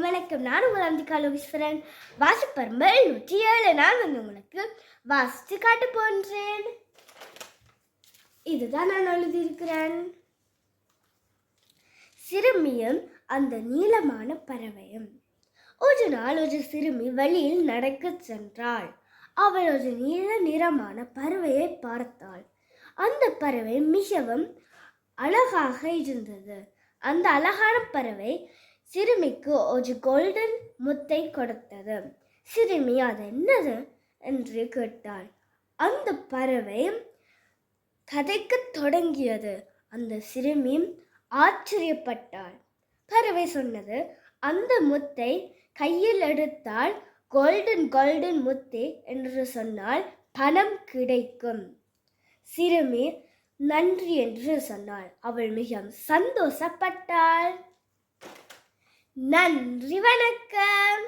அனைவருக்கும் வணக்கம். நான் உங்கள் அந்திகா லோகீஸ்வரன். வாசிப்பரும்பல் 107 நான் உங்களுக்கு வாசித்து காட்ட போன்றேன். இதுதான் நான் எழுதியிருக்கிறேன். சிறுமியும் அந்த நீளமான பறவையும். ஒரு நாள் ஒரு சிறுமி வழியில் நடக்கச் சென்றாள். அவள் ஒரு நீல நிறமான பறவையை பார்த்தாள். அந்த பறவை மிகவும் அழகாக இருந்தது. அந்த அழகான பறவை சிறுமிக்கு ஒரு கோல்டன் முத்தை கொடுத்தது. சிறுமி அது என்னது என்று கேட்டாள். அந்த பறவை கதைக்கத் தொடங்கியது. அந்த சிறுமி ஆச்சரியப்பட்டாள். பறவை சொன்னது, அந்த முத்தை கையில் எடுத்தால் கோல்டன் முத்தை என்று சொன்னால் பணம் கிடைக்கும். சிறுமி நன்றி என்று சொன்னாள். அவள் மிகவும் சந்தோஷப்பட்டாள். நன்றி, வணக்கம்.